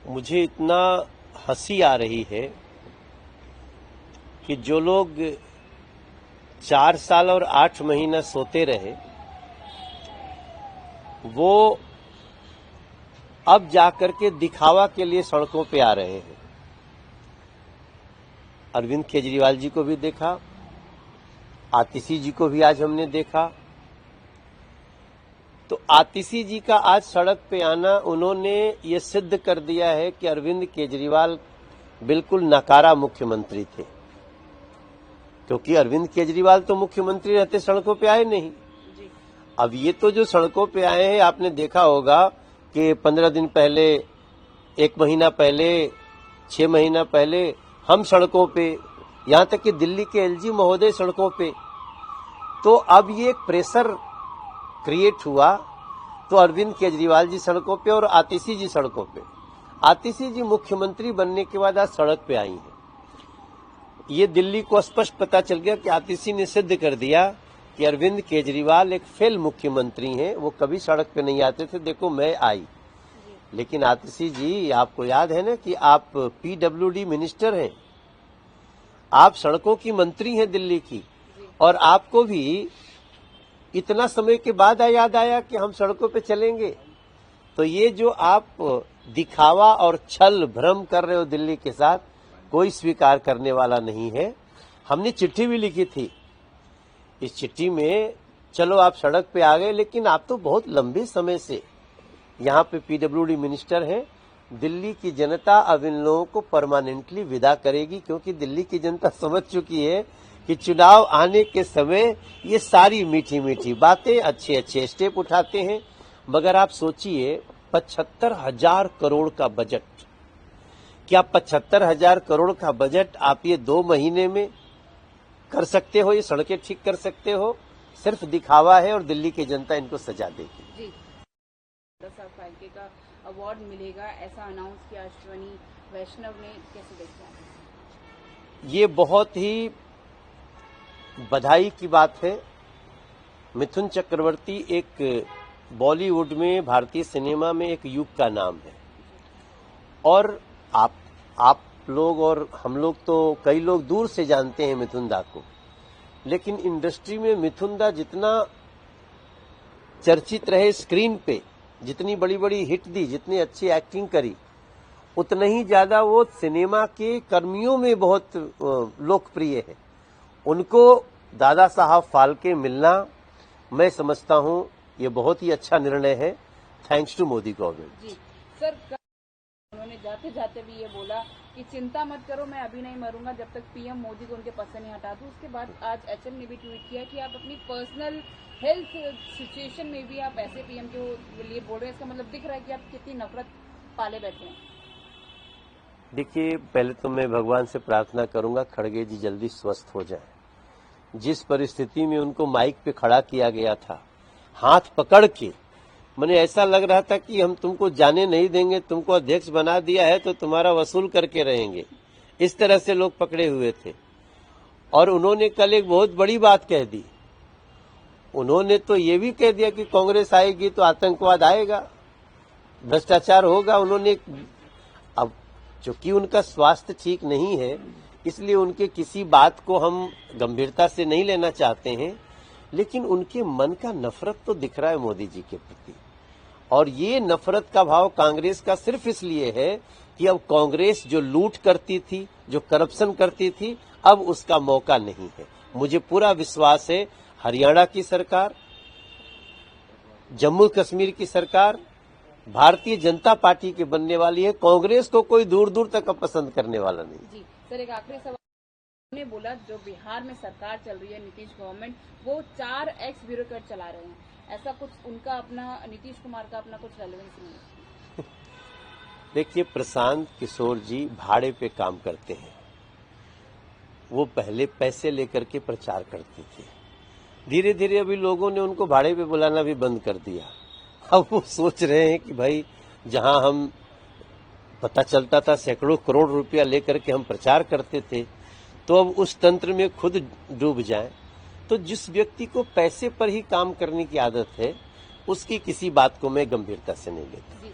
मुझे इतना हंसी आ रही है कि जो लोग 4 साल और 8 महीना सोते रहे वो अब जाकर के दिखावा के लिए सड़कों पे आ रहे हैं। अरविंद केजरीवाल जी को भी देखा, आतिशी जी को भी आज हमने देखा। तो आतिशी जी का आज सड़क पे आना, उन्होंने ये सिद्ध कर दिया है कि अरविंद केजरीवाल बिल्कुल नकारा मुख्यमंत्री थे, क्योंकि अरविंद केजरीवाल तो मुख्यमंत्री रहते सड़कों पे आए नहीं। अब ये तो जो सड़कों पे आए हैं, आपने देखा होगा कि 15 दिन पहले, 1 महीना पहले, 6 महीना पहले हम सड़कों पे, यहां तक कि दिल्ली के एलजी महोदय सड़कों पे। तो अब ये एक प्रेशर क्रिएट हुआ, तो अरविंद केजरीवाल जी सड़कों पे और आतिशी जी सड़कों पे। आतिशी जी मुख्यमंत्री बनने के बाद आज सड़क पे आई हैं। ये दिल्ली को स्पष्ट पता चल गया कि आतिशी ने सिद्ध कर दिया कि अरविंद केजरीवाल एक फेल मुख्यमंत्री हैं, वो कभी सड़क पे नहीं आते थे। देखो मैं आई, लेकिन आतिशी जी आपको याद है ना कि आप पीडब्ल्यूडी मिनिस्टर हैं, आप सड़कों की मंत्री हैं दिल्ली की, और आपको भी इतना समय के बाद याद आया कि हम सड़कों पे चलेंगे। तो ये जो आप दिखावा और छल भ्रम कर रहे हो दिल्ली के साथ, कोई स्वीकार करने वाला नहीं है। हमने चिट्ठी भी लिखी थी, इस चिट्ठी में चलो आप सड़क पे आ गए, लेकिन आप तो बहुत लंबे समय से यहाँ पे पीडब्ल्यूडी मिनिस्टर हैं। दिल्ली की जनता अब इन लोगों को परमानेंटली विदा करेगी, क्योंकि दिल्ली की जनता समझ चुकी है कि चुनाव आने के समय ये सारी मीठी मीठी बातें, अच्छे अच्छे स्टेप उठाते हैं। मगर आप सोचिए 75,000 करोड़ का बजट, क्या 75,000 करोड़ का बजट आप ये 2 महीने में कर सकते हो? ये सड़कें ठीक कर सकते हो? सिर्फ दिखावा है और दिल्ली की जनता इनको सजा देगी। जी, फाल्के का अवार्ड मिलेगा ऐसा अनाउंस किया अश्वनी वैष्णव ने, कैसे देखते हैं? ये बहुत ही बधाई की बात है। मिथुन चक्रवर्ती एक बॉलीवुड में, भारतीय सिनेमा में एक युग का नाम है, और आप लोग और हम लोग तो कई लोग दूर से जानते हैं मिथुन दा को, लेकिन इंडस्ट्री में मिथुन दा जितना चर्चित रहे स्क्रीन पे, जितनी बड़ी बड़ी हिट दी, जितनी अच्छी एक्टिंग करी, उतना ही ज्यादा वो सिनेमा के कर्मियों में बहुत लोकप्रिय है। उनको दादा साहब फाल्के मिलना, मैं समझता हूं ये बहुत ही अच्छा निर्णय है। Thanks to Modi government. जी सर, उन्होंने जाते जाते भी ये बोला कि चिंता मत करो, मैं अभी नहीं मरूंगा जब तक पीएम मोदी को उनके पद से नहीं हटा दूं। उसके बाद आज एचएम ने भी ट्वीट किया कि आप अपनी पर्सनल हेल्थ सिचुएशन में भी आप ऐसे पीएम के लिए बोल रहे हैं। इसका मतलब दिख रहा है कि आप कितनी नफरत पाले बैठे हैं। देखिए, पहले तो मैं भगवान से प्रार्थना करूंगा खड़गे जी जल्दी स्वस्थ हो जाएं। जिस परिस्थिति में उनको माइक पे खड़ा किया गया था, हाथ पकड़ के, मैंने ऐसा लग रहा था कि हम तुमको जाने नहीं देंगे, तुमको अध्यक्ष बना दिया है तो तुम्हारा वसूल करके रहेंगे। इस तरह से लोग पकड़े हुए थे। और उन्होंने कल एक बहुत बड़ी बात कह दी। उन्होंने तो ये भी कह दिया कि कांग्रेस आएगी तो आतंकवाद आएगा, भ्रष्टाचार होगा। उन्होंने, अब चूंकि उनका स्वास्थ्य ठीक नहीं है, इसलिए उनके किसी बात को हम गंभीरता से नहीं लेना चाहते हैं, लेकिन उनके मन का नफरत तो दिख रहा है मोदी जी के प्रति। और ये नफरत का भाव कांग्रेस का सिर्फ इसलिए है कि अब कांग्रेस जो लूट करती थी, जो करप्शन करती थी, अब उसका मौका नहीं है। मुझे पूरा विश्वास है हरियाणा की सरकार, जम्मू कश्मीर की सरकार भारतीय जनता पार्टी के बनने वाली है। कांग्रेस को कोई दूर दूर तक पसंद करने वाला नहीं। जी सर, एक आखिरी सवाल ने बोला, जो बिहार में सरकार चल रही है नीतीश गवर्नमेंट, वो 4 एक्स ब्यूरोक्रेट चला रहे हैं। ऐसा कुछ उनका अपना, नीतीश कुमार का अपना कुछ रेलेवेंस नहीं है? देखिए, प्रशांत किशोर जी भाड़े पे काम करते हैं। वो पहले पैसे लेकर के प्रचार करते थे, धीरे धीरे अभी लोगों ने उनको भाड़े पे बुलाना भी बंद कर दिया। अब वो सोच रहे हैं कि भाई, जहां हम पता चलता था सैकड़ों करोड़ रुपया लेकर के हम प्रचार करते थे, तो अब उस तंत्र में खुद डूब जाएं। तो जिस व्यक्ति को पैसे पर ही काम करने की आदत है, उसकी किसी बात को मैं गंभीरता से नहीं लेता।